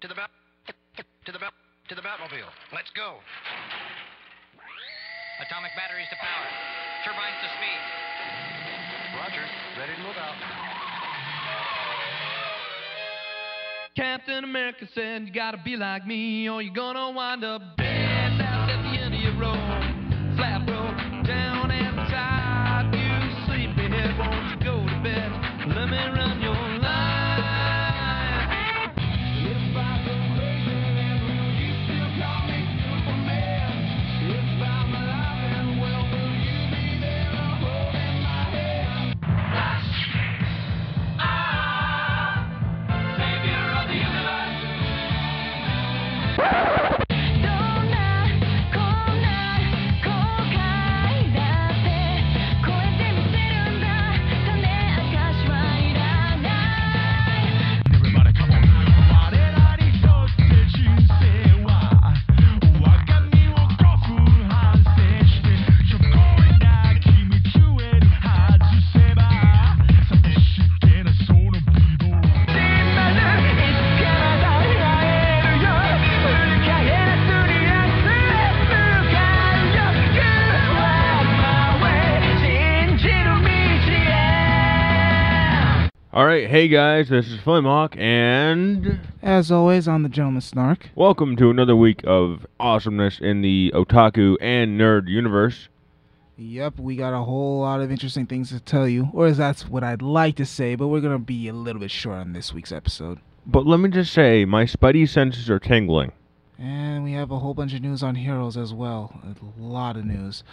To the Batmobile. Let's go. Atomic batteries to power. Turbines to speed. Roger. Ready to move out. Captain America said you gotta be like me or you're gonna wind up dead out at the end of your road. Flat road, down and tired. You sleepyhead, won't you go to bed? Let me run your line. If I go crazy, then will you still call me Superman? If I'm alive, then well, will you be there holding my hand? Savior of the universe. Alright, hey guys, this is Flimhawk, and as always, I'm the Gentleman Snark. welcome to another week of awesomeness in the otaku and nerd universe. Yep, we got a whole lot of interesting things to tell you, or that's what I'd like to say, but we're going to be a little bit short on this week's episode. But let me just say, my spidey senses are tingling. And we have a whole bunch of news on Heroes as well, a lot of news.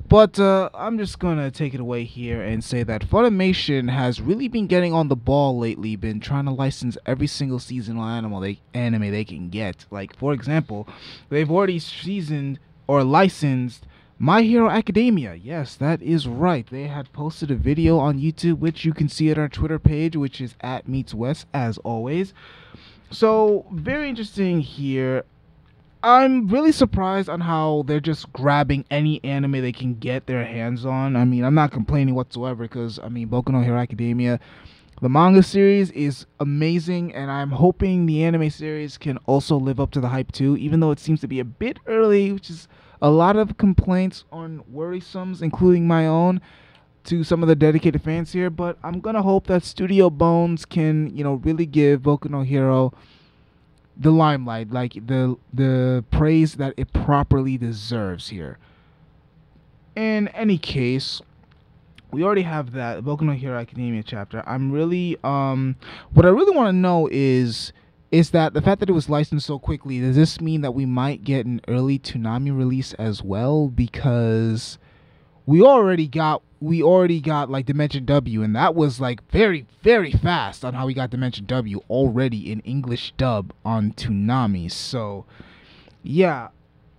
But I'm just going to take it away here and say that Funimation has really been getting on the ball lately, been trying to license every single seasonal anime they can get. Like, for example, they've already seasoned or licensed My Hero Academia. Yes, that is right. They had posted a video on YouTube, which you can see at our Twitter page, which is @MeetsWest, as always. So, very interesting here. I'm really surprised on how they're just grabbing any anime they can get their hands on. I mean, I'm not complaining whatsoever because, I mean, Boku no Hero Academia, the manga series is amazing, and I'm hoping the anime series can also live up to the hype too, even though it seems to be a bit early, which is a lot of complaints on worrisomes, including my own, to some of the dedicated fans here. But I'm going to hope that Studio Bones can, really give Boku no Hero the limelight, like the praise that it properly deserves here. In any case, we already have that Boku no Hero Academia chapter. I'm really what I really want to know is that the fact that it was licensed so quickly, does this mean that we might get an early Toonami release as well? Because we already got like Dimension W, and that was like very, very fast on how we got Dimension W already in English dub on Toonami. So yeah,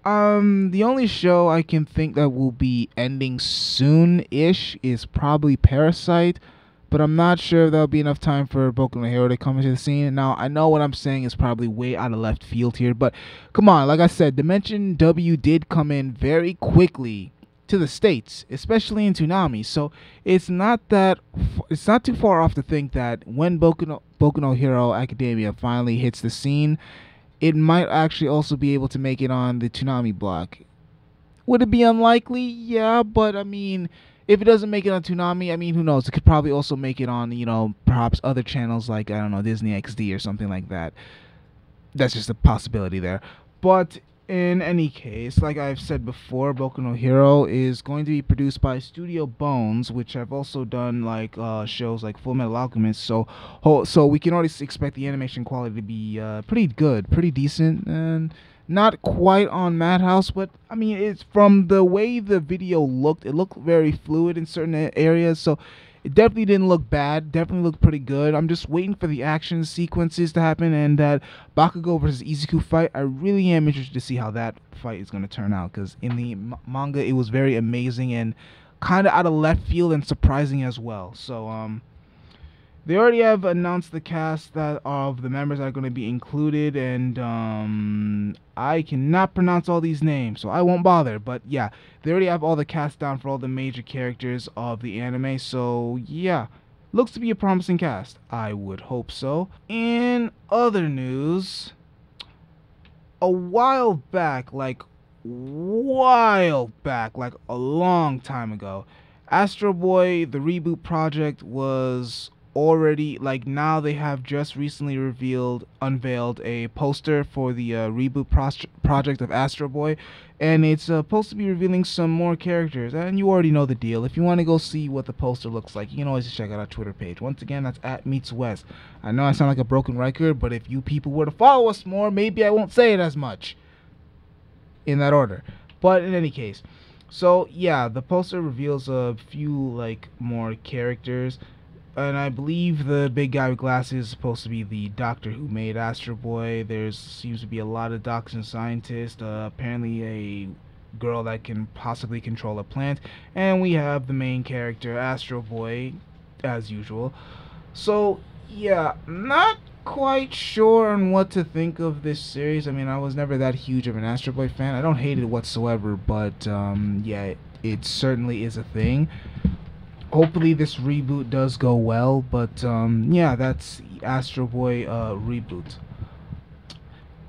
the only show I can think that will be ending soon-ish is probably Parasite, but I'm not sure if there'll be enough time for Boku no Hero to come into the scene. Now, I know what I'm saying is probably way out of left field here, but come on, like I said, Dimension W did come in very quickly to the States, especially in Toonami. So it's not too far off to think that when Boku no Hero Academia finally hits the scene, it might actually also be able to make it on the Toonami block. Would it be unlikely? Yeah, but I mean, if it doesn't make it on Toonami, I mean, who knows? It could probably also make it on, perhaps other channels like, I don't know, Disney XD or something like that. That's just a possibility there. But in any case, like I've said before, Boku no Hero is going to be produced by Studio Bones, which have also done like shows like Full Metal Alchemist. So we can already expect the animation quality to be pretty good, pretty decent, and not quite on Madhouse, but I mean, it's from the way the video looked, it looked very fluid in certain areas. So it definitely didn't look bad, definitely looked pretty good. I'm just waiting for the action sequences to happen, and that Bakugo versus Izuku fight, I really am interested to see how that fight is going to turn out, because in the manga it was very amazing and kind of out of left field and surprising as well. So they already have announced the cast of the members that are going to be included, and I cannot pronounce all these names, so I won't bother. But yeah, they already have all the cast down for all the major characters of the anime, so yeah, looks to be a promising cast. I would hope so. In other news, a while back, like a long time ago, Astro Boy, the reboot project, was already, like, now they have just recently unveiled a poster for the reboot project of Astro Boy, and it's supposed to be revealing some more characters, and you already know the deal. If you want to go see what the poster looks like, you can always just check out our Twitter page. Once again, that's @MeetsWest. I know I sound like a broken record, but if you people were to follow us more, maybe I won't say it as much in that order. But in any case, so yeah, the poster reveals a few, like, more characters. And I believe the big guy with glasses is supposed to be the doctor who made Astro Boy. There seems to be a lot of doctors and scientists. Apparently a girl that can possibly control a plant. And we have the main character, Astro Boy, as usual. So, yeah, not quite sure on what to think of this series. I mean, I was never that huge of an Astro Boy fan. I don't hate it whatsoever, but, yeah, it certainly is a thing. Hopefully this reboot does go well, but yeah, that's Astro Boy reboot.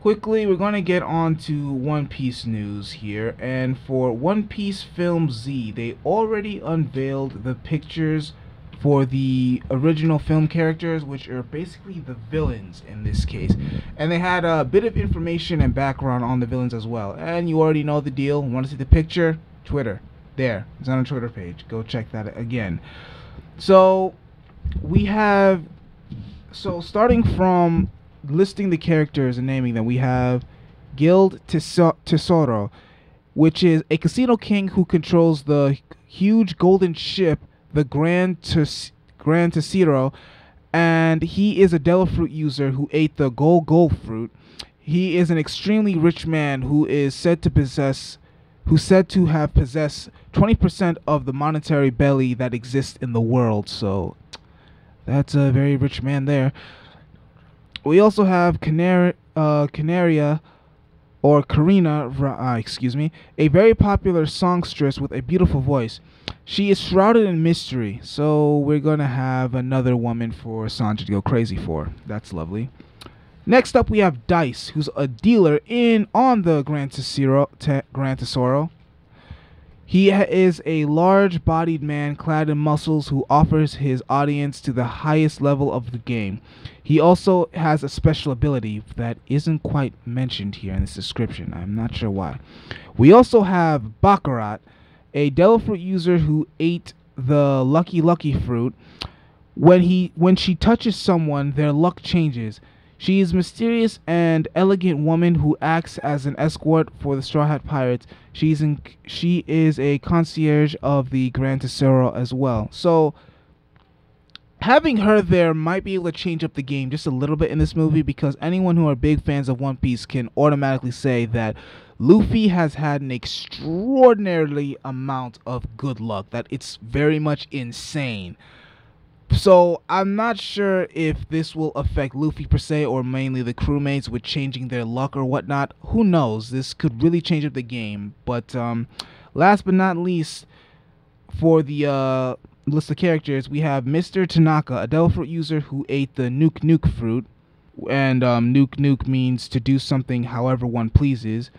Quickly, we're going to get on to One Piece news here, and for One Piece Film Z, they already unveiled the pictures for the original film characters, which are basically the villains in this case. And they had a bit of information and background on the villains as well. And you already know the deal. Want to see the picture? Twitter. There, it's on a Twitter page. Go check that again. So we have, starting from listing the characters and naming them, we have Guild Tesoro, which is a casino king who controls the huge golden ship, the Grand Tesoro, and he is a devil fruit user who ate the gold fruit. He is an extremely rich man who is said to have possessed 20% of the monetary belly that exists in the world. So that's a very rich man there. We also have Canaria, or Karina, a very popular songstress with a beautiful voice. She is shrouded in mystery, so we're going to have another woman for Sanji to go crazy for. That's lovely. Next up, we have Dice, who's a dealer on the Grand Tesoro. He is a large-bodied man clad in muscles who offers his audience to the highest level of the game. He also has a special ability that isn't quite mentioned here in this description. I'm not sure why. We also have Baccarat, a devil fruit user who ate the lucky fruit. When she touches someone, their luck changes. She is a mysterious and elegant woman who acts as an escort for the Straw Hat Pirates. She is a concierge of the Grand Tesoro as well. So, having her there might be able to change up the game just a little bit in this movie, because anyone who are big fans of One Piece can automatically say that Luffy has had an extraordinarily amount of good luck, that it's very much insane. So I'm not sure if this will affect Luffy per se, or mainly the crewmates with changing their luck or whatnot. Who knows? This could really change up the game. But last but not least, for the list of characters, we have Mr. Tanaka, a devil fruit user who ate the nuke fruit. And nuke means to do something however one pleases.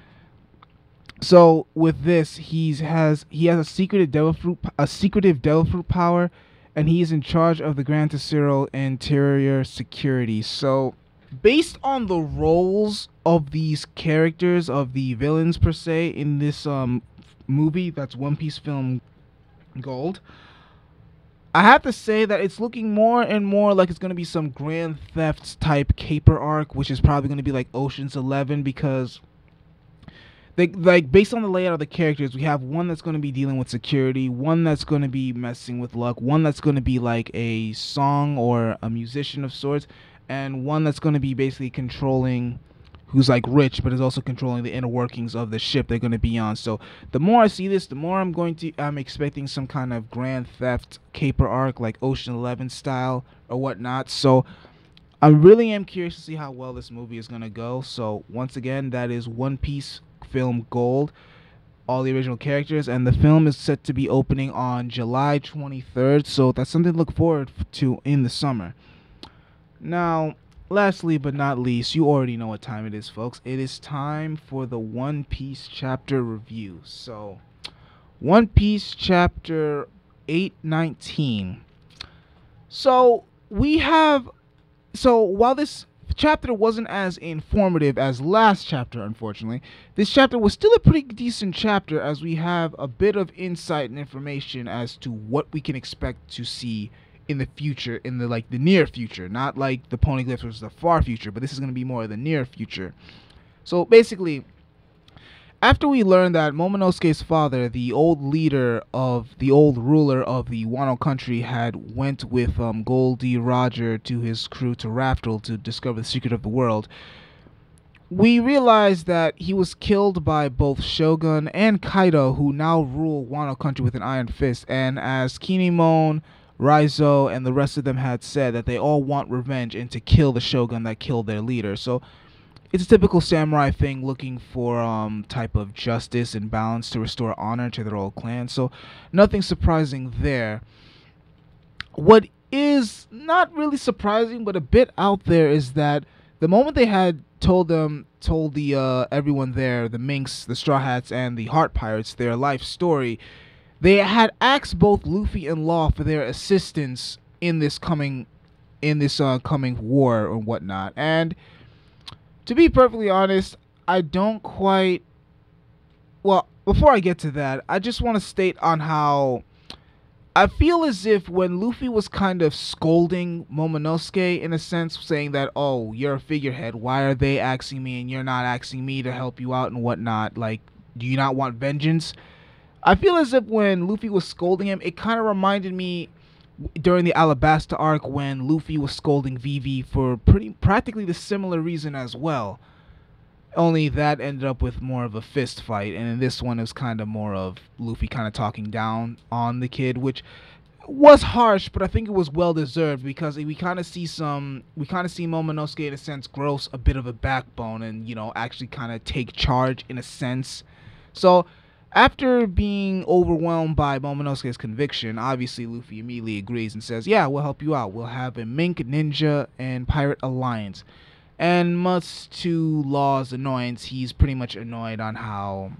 So with this, he has a secretive devil fruit power, and he is in charge of the Grand Tesoro interior security. So, based on the roles of these characters, of the villains per se, in this movie, that's One Piece Film Gold, I have to say that it's looking more and more like it's going to be some Grand Theft type caper arc, which is probably going to be like Ocean's 11, because based on the layout of the characters, we have one that's going to be dealing with security, one that's going to be messing with luck, one that's going to be like a song or a musician of sorts, and one that's going to be basically controlling, who's like rich but is also controlling the inner workings of the ship they're going to be on. So the more I see this, the more I'm expecting some kind of Grand Theft caper arc, like Ocean 11 style or whatnot. So I really am curious to see how well this movie is going to go. So once again, that is One Piece Film Gold. all the original characters, and the film is set to be opening on July 23rd, so that's something to look forward to in the summer. Now, lastly but not least, you already know what time it is, folks. It is time for the One Piece chapter review. So, One Piece chapter 819. So while this chapter wasn't as informative as last chapter, unfortunately, this chapter was still a pretty decent chapter, as we have a bit of insight and information as to what we can expect to see in the future, in the near future, not like the Poneglyphs was the far future, but this is going to be more of the near future. So basically, after we learned that Momonosuke's father, the old ruler of the Wano country, had went with Goldie Roger to his crew to Raftel to discover the secret of the world, we realized that he was killed by both Shogun and Kaido, who now rule Wano country with an iron fist. And as Kinemon, Raizo, and the rest of them had said, that they all want revenge and to kill the Shogun that killed their leader. So it's a typical samurai thing, looking for type of justice and balance to restore honor to their old clan. So nothing surprising there. What is not really surprising, but a bit out there, is that the moment they had told everyone there, the Minks, the Straw Hats, and the Heart Pirates, their life story, they had asked both Luffy and Law for their assistance in this coming war or whatnot. And to be perfectly honest, I don't quite... Well, before I get to that, I just want to state on how I feel as if when Luffy was kind of scolding Momonosuke, in a sense, saying that, oh, you're a figurehead, why are they asking me and you're not asking me to help you out and whatnot? Like, do you not want vengeance? I feel as if when Luffy was scolding him, it kind of reminded me during the Alabasta arc when Luffy was scolding Vivi for practically the similar reason as well. Only that ended up with more of a fist fight, and in this one it was kind of more of Luffy kind of talking down on the kid, which was harsh, but I think it was well deserved, because we kind of see Momonosuke in a sense grow a bit of a backbone and, you know, actually kind of take charge in a sense. So after being overwhelmed by Momonosuke's conviction, obviously Luffy immediately agrees and says, yeah, we'll help you out. We'll have a Mink, Ninja, and Pirate Alliance. And much to Law's annoyance, he's pretty much annoyed on how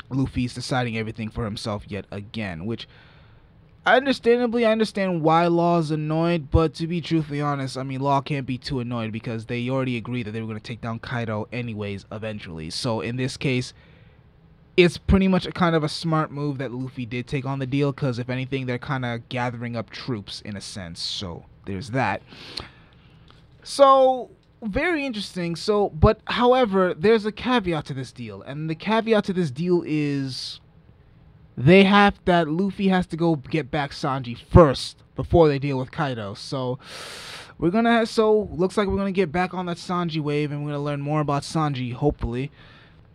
Luffy's deciding everything for himself yet again, which I understand why Law's annoyed, but to be truthfully honest, I mean, Law can't be too annoyed because they already agreed that they were going to take down Kaido anyways eventually. So in this case, it's pretty much a kind of a smart move that Luffy did take on the deal, because if anything, they're kind of gathering up troops in a sense. So there's that. So very interesting. So, but however, there's a caveat to this deal, and the caveat to this deal is Luffy has to go get back Sanji first before they deal with Kaido. So looks like we're gonna get back on that Sanji wave, and we're gonna learn more about Sanji, hopefully.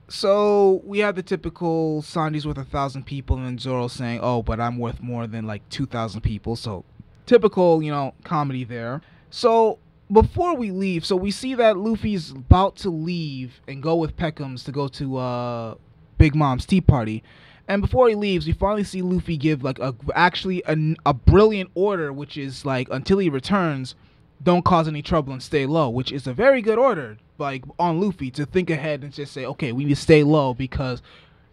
So we have the typical Sanji's worth 1,000 people, and then Zoro saying, oh, but I'm worth more than like 2,000 people. So typical, you know, comedy there. So before we leave, so we see that Luffy's about to leave and go with Peckham's to go to Big Mom's tea party. And before he leaves, we finally see Luffy give like a brilliant order, which is like, until he returns, don't cause any trouble and stay low, which is a very good order, like on Luffy, to think ahead and just say, okay, we need to stay low because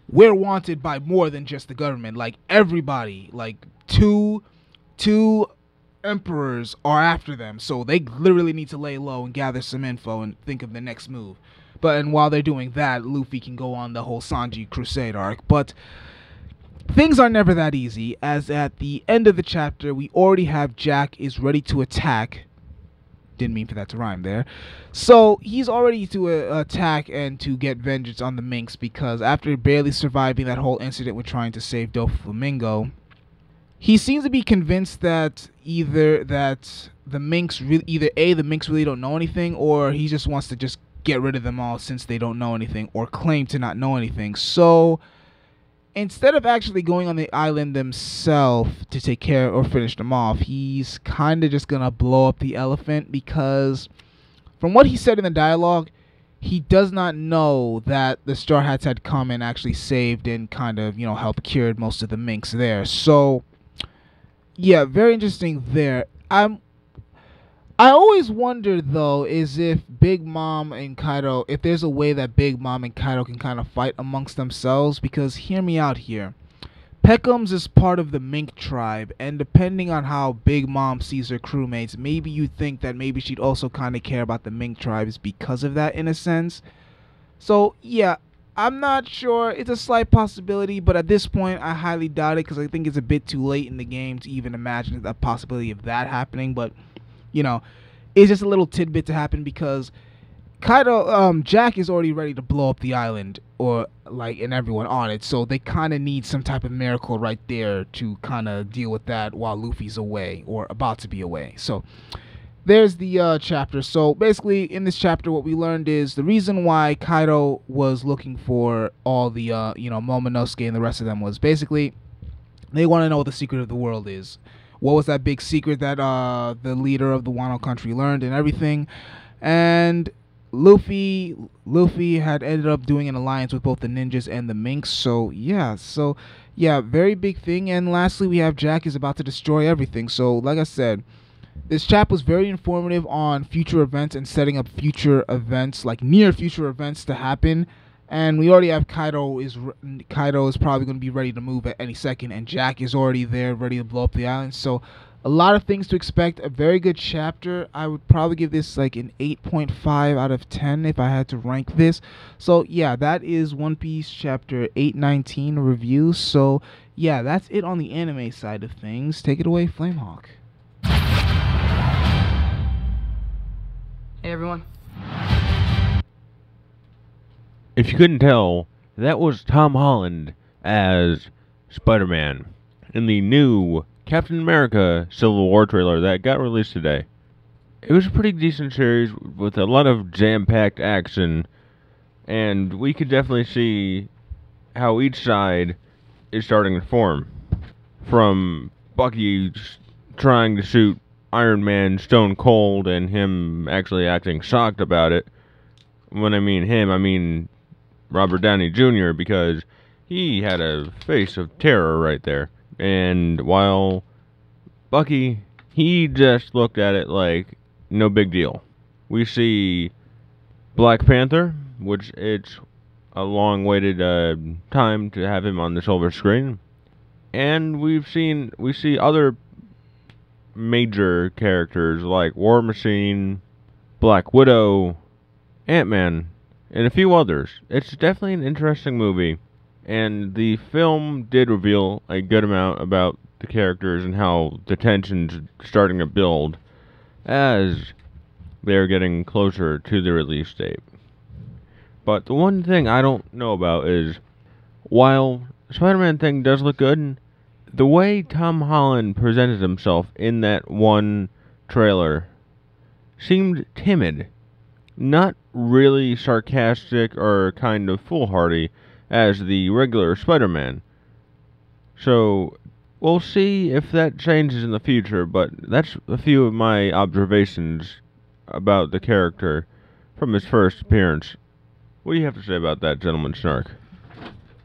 we're wanted by more than just the government. Like everybody, like two emperors are after them, so they literally need to lay low and gather some info and think of the next move. And while they're doing that, Luffy can go on the whole Sanji Crusade arc. But things are never that easy, as at the end of the chapter, we already have Jack is ready to attack. Didn't mean for that to rhyme there. So he's already to attack and to get vengeance on the Minks, because after barely surviving that whole incident with trying to save Doflamingo, he seems to be convinced that either the Minks really don't know anything, or he just wants to just get rid of them all since they don't know anything or claim to not know anything. So instead of actually going on the island themselves to take care or finish them off, he's kind of just gonna blow up the elephant, because from what he said in the dialogue, he does not know that the Straw Hats had come and actually saved and kind of, helped cured most of the minks there. So, yeah, very interesting there. I always wonder, though, is if Big Mom and Kaido, if there's a way that Big Mom and Kaido can kind of fight amongst themselves, because hear me out here. Peckham's is part of the Mink tribe, and depending on how Big Mom sees her crewmates, maybe you think that maybe she'd also kind of care about the Mink tribes because of that, in a sense. So, yeah, I'm not sure. It's a slight possibility, but at this point, I highly doubt it, because I think it's a bit too late in the game to even imagine the possibility of that happening, but it's just a little tidbit to happen because Jack is already ready to blow up the island and everyone on it, so they kind of need some type of miracle right there to kind of deal with that while Luffy's away or about to be away. So there's the chapter. So basically in this chapter what we learned is the reason why Kaido was looking for all the Momonosuke and the rest of them was basically they want to know what the secret of the world is. What was that big secret that the leader of the Wano country learned and everything? And Luffy had ended up doing an alliance with both the ninjas and the minks. So yeah, very big thing. And lastly, we have Jack is about to destroy everything. So like I said, this chap was very informative on future events and setting up future events, like near future events to happen. And we already have Kaido is probably going to be ready to move at any second, and Jack is already there, ready to blow up the island. So, a lot of things to expect. A very good chapter. I would probably give this like an 8.5 out of 10 if I had to rank this. So, yeah, that is One Piece chapter 819 review. So, yeah, that's it on the anime side of things. Take it away, Flamehawk. Hey, everyone. If you couldn't tell, that was Tom Holland as Spider-Man in the new Captain America Civil War trailer that got released today. It was a pretty decent series with a lot of jam-packed action, and we could definitely see how each side is starting to form. From Bucky trying to shoot Iron Man stone cold and him actually acting shocked about it. When I mean him, I mean Robert Downey Jr., because he had a face of terror right there. And while Bucky, he just looked at it like no big deal. We see Black Panther, which it's a long-waited time to have him on the silver screen. And we see other major characters like War Machine, Black Widow, Ant-Man, and a few others. It's definitely an interesting movie, and the film did reveal a good amount about the characters and how the tension's starting to build as they're getting closer to the release date. But the one thing I don't know about is, while the Spider-Man thing does look good, the way Tom Holland presented himself in that one trailer seemed timid. Not really sarcastic or kind of foolhardy as the regular Spider-Man. So, we'll see if that changes in the future, but that's a few of my observations about the character from his first appearance. What do you have to say about that, Gentleman Snark?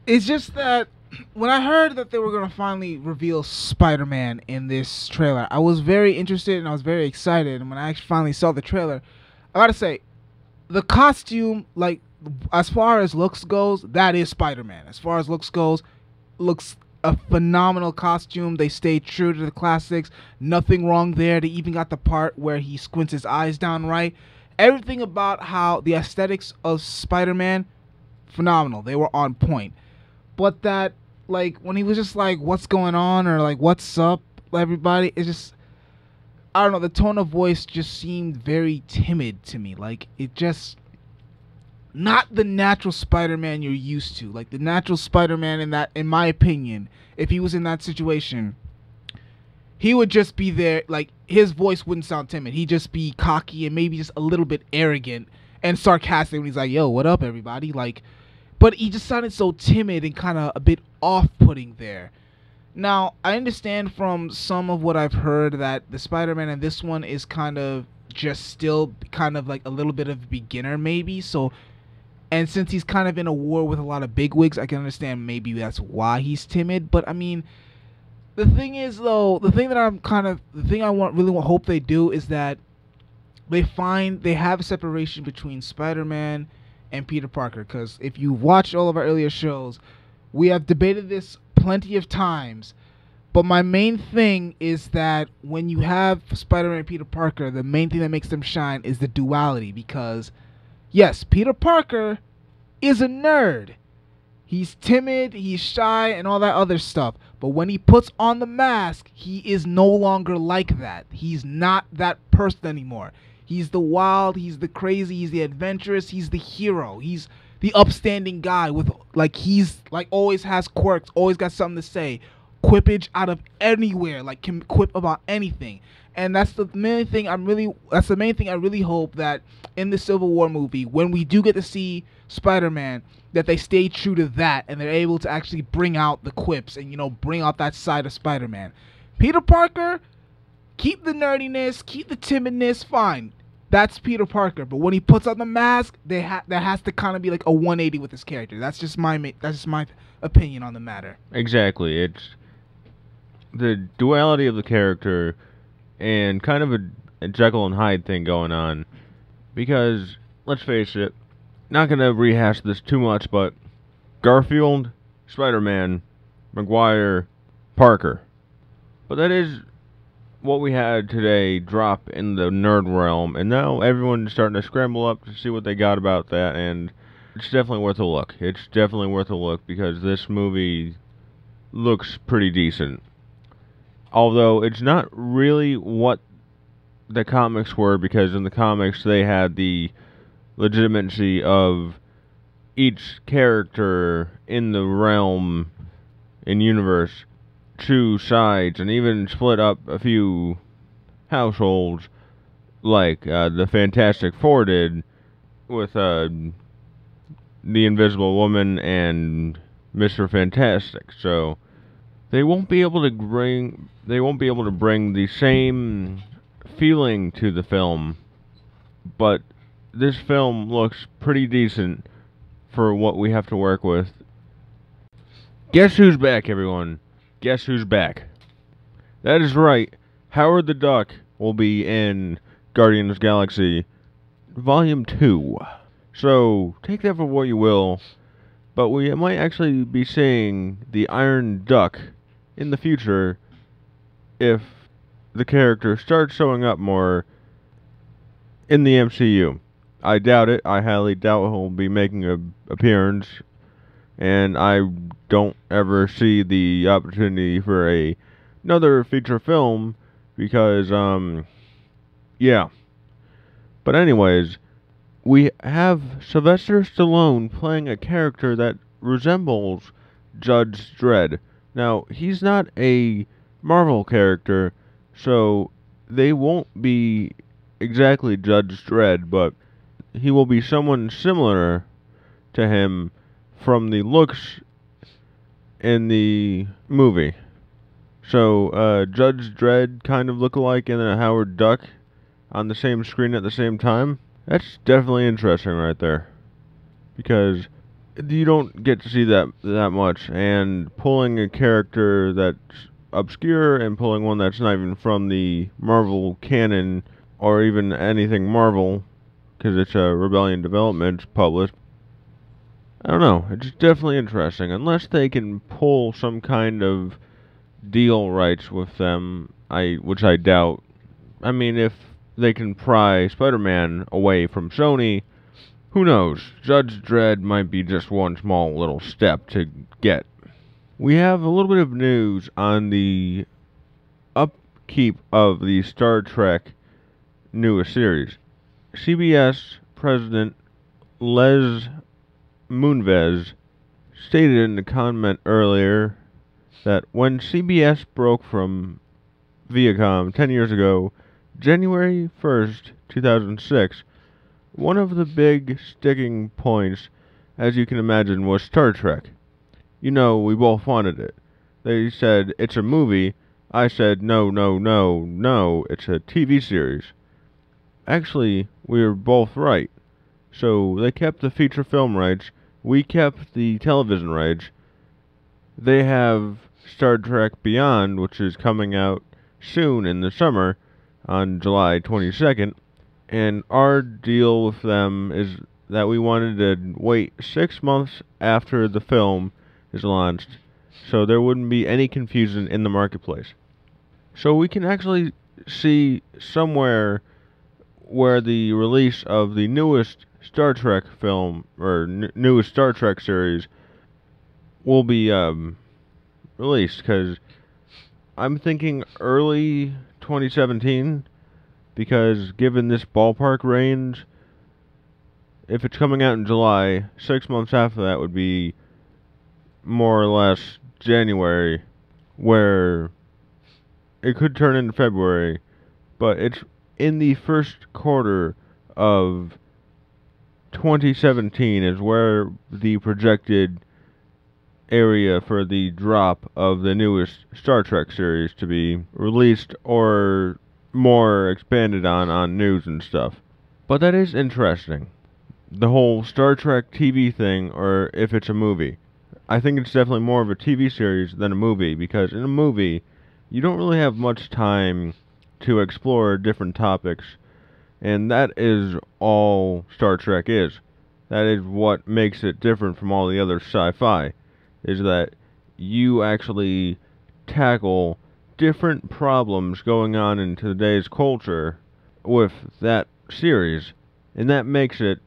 It's just that when I heard that they were going to finally reveal Spider-Man in this trailer, I was very interested and I was very excited. And when I actually finally saw the trailer, I gotta say, the costume, like, as far as looks goes, that is Spider-Man. As far as looks goes, looks a phenomenal costume. They stayed true to the classics. Nothing wrong there. They even got the part where he squints his eyes down right. Everything about how the aesthetics of Spider-Man, phenomenal. They were on point. But that, like, when he was just like, what's going on? Or like, what's up, everybody? It's just, I don't know, the tone of voice just seemed very timid to me. Like, it just, not the natural Spider-Man you're used to. Like, the natural Spider-Man in that, in my opinion, if he was in that situation, he would just be there, like, his voice wouldn't sound timid. He'd just be cocky and maybe just a little bit arrogant and sarcastic when he's like, yo, what up, everybody? Like, but he just sounded so timid and kind of a bit off-putting there. Now, I understand from some of what I've heard that the Spider-Man in this one is kind of just still kind of like a little bit of a beginner maybe. So, and since he's kind of in a war with a lot of bigwigs, I can understand maybe that's why he's timid. But I mean, the thing is though, the thing I hope they do is that they have a separation between Spider-Man and Peter Parker. Because if you watch all of our earlier shows, we have debated this plenty of times. But my main thing is that when you have Spider-Man and Peter Parker, the main thing that makes them shine is the duality. Because, yes, Peter Parker is a nerd. He's timid, he's shy, and all that other stuff. But when he puts on the mask, he is no longer like that. He's not that person anymore. He's the wild, he's the crazy, he's the adventurous, he's the hero. He's the upstanding guy with, like, he's, like, always has quirks, always got something to say. Quippage out of anywhere, like, can quip about anything. And that's the main thing I really hope that in the Civil War movie, when we do get to see Spider-Man, that they stay true to that and they're able to actually bring out the quips and, you know, bring out that side of Spider-Man. Peter Parker, keep the nerdiness, keep the timidness, fine. That's Peter Parker. But when he puts on the mask, that has to kind of be like a 180 with his character. That's just my opinion on the matter. Exactly. It's the duality of the character and kind of a Jekyll and Hyde thing going on. Because, let's face it, not going to rehash this too much, but Garfield, Spider-Man, Maguire, Parker. But that is what we had today drop in the nerd realm, and now everyone's starting to scramble up to see what they got about that, and it's definitely worth a look. It's definitely worth a look because this movie looks pretty decent. Although it's not really what the comics were, because in the comics they had the legitimacy of each character in the realm and universe, two sides, and even split up a few households like the Fantastic Four did with the Invisible Woman and Mr. Fantastic. So they won't be able to bring the same feeling to the film, but this film looks pretty decent for what we have to work with. Guess who's back, everyone? Guess who's back? That is right. Howard the Duck will be in Guardians of the Galaxy Volume 2. So, take that for what you will, but we might actually be seeing the Iron Duck in the future if the character starts showing up more in the MCU. I doubt it. I highly doubt he'll be making an appearance, and I don't ever see the opportunity for another feature film because, yeah. But anyways, we have Sylvester Stallone playing a character that resembles Judge Dredd. Now, he's not a Marvel character, so they won't be exactly Judge Dredd, but he will be someone similar to him from the looks in the movie. So, Judge Dredd kind of look-alike and then a Howard Duck on the same screen at the same time. That's definitely interesting right there. Because you don't get to see that much, and pulling a character that's obscure and pulling one that's not even from the Marvel canon or even anything Marvel, because it's a Rebellion Development published. I don't know, it's definitely interesting. Unless they can pull some kind of deal rights with them, which I doubt. I mean, if they can pry Spider-Man away from Sony, who knows? Judge Dredd might be just one small little step to get. We have a little bit of news on the upkeep of the Star Trek newest series. CBS President Les Moonves stated in a comment earlier that when CBS broke from Viacom 10 years ago, January 1st, 2006, one of the big sticking points, as you can imagine, was Star Trek. You know, we both wanted it. They said, it's a movie. I said, no, it's a TV series. actually, we were both right. So they kept the feature film rights. We kept the television rights. They have Star Trek Beyond, which is coming out soon in the summer on July 22nd. And our deal with them is that we wanted to wait 6 months after the film is launched so there wouldn't be any confusion in the marketplace. So we can actually see somewhere where the release of the newest Star Trek film, or newest Star Trek series, will be released, because I'm thinking early 2017, because given this ballpark range, if it's coming out in July, 6 months after that would be more or less January, where it could turn into February, but it's in the first quarter of 2017 is where the projected area for the drop of the newest Star Trek series to be released or more expanded on news and stuff. But that is interesting. The whole Star Trek TV thing, or if it's a movie. I think it's definitely more of a TV series than a movie, because in a movie, you don't really have much time to explore different topics, and that is all Star Trek is. That is what makes it different from all the other sci-fi, is that you actually tackle different problems going on in today's culture with that series, and that makes it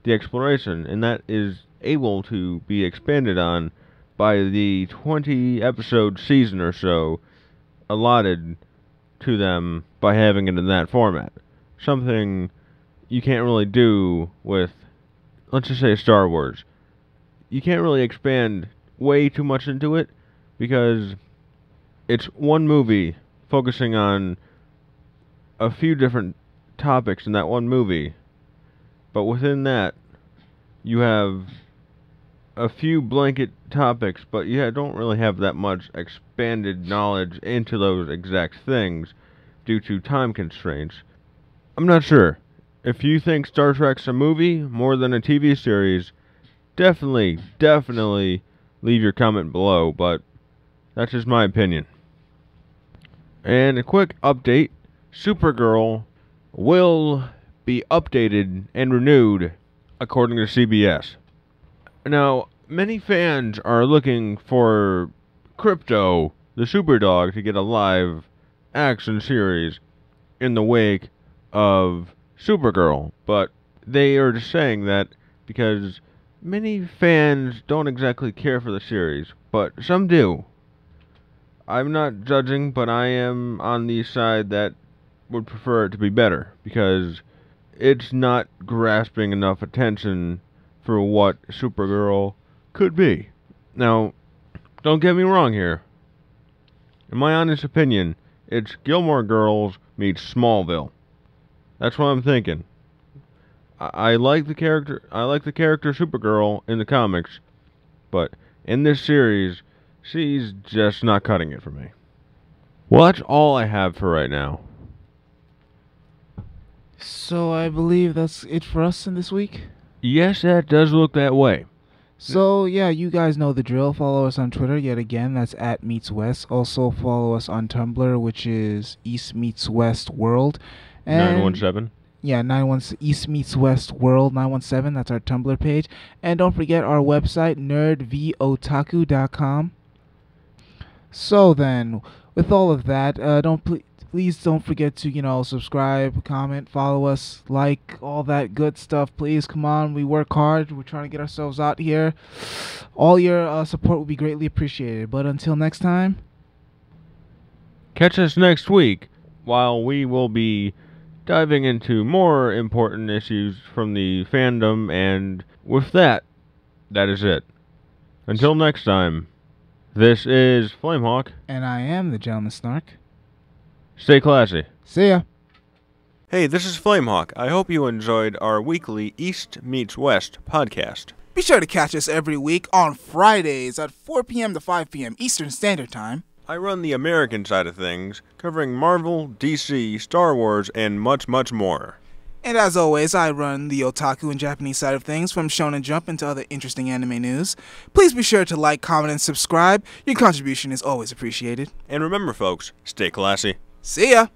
the exploration, and that is able to be expanded on by the 20-episode season or so allotted to them by having it in that format. Something you can't really do with, let's just say, Star Wars. You can't really expand way too much into it, because it's one movie focusing on a few different topics in that one movie, but within that you have a few blanket topics, but you don't really have that much expanded knowledge into those exact things due to time constraints. I'm not sure. If you think Star Trek's a movie more than a TV series, definitely leave your comment below, but that's just my opinion. And a quick update, Supergirl will be updated and renewed according to CBS. Now, many fans are looking for Crypto, the Superdog, to get a live action series in the wake of Supergirl, but they are just saying that because many fans don't exactly care for the series, but some do. I'm not judging, but I am on the side that would prefer it to be better, because it's not grasping enough attention for what Supergirl could be. Now, don't get me wrong here. In my honest opinion, it's Gilmore Girls meets Smallville. That's what I'm thinking. I like the character Supergirl in the comics, but in this series, she's just not cutting it for me. Well, that's all I have for right now. So I believe that's it for us in this week. Yes, that does look that way. So yeah, you guys know the drill. Follow us on Twitter yet again. That's @meetswest. Also follow us on Tumblr, which is East Meets West World. And 917. Yeah, 917 East Meets West World 917. That's our Tumblr page. And don't forget our website, nerdvotaku.com. So then, with all of that, please don't forget to, subscribe, comment, follow us, like, all that good stuff. Please, come on, we work hard. We're trying to get ourselves out here. All your support will be greatly appreciated. But until next time, catch us next week, while we will be diving into more important issues from the fandom, and with that, that is it. Until next time, this is Flamehawk. And I am the Gentleman Snark. Stay classy. See ya. Hey, this is Flamehawk. I hope you enjoyed our weekly East Meets West podcast. Be sure to catch us every week on Fridays at 4 p.m. to 5 p.m. Eastern Standard Time. I run the American side of things, covering Marvel, DC, Star Wars, and much, much more. And as always, I run the otaku and Japanese side of things, from Shonen Jump into other interesting anime news. Please be sure to like, comment, and subscribe. Your contribution is always appreciated. And remember, folks, stay classy. See ya!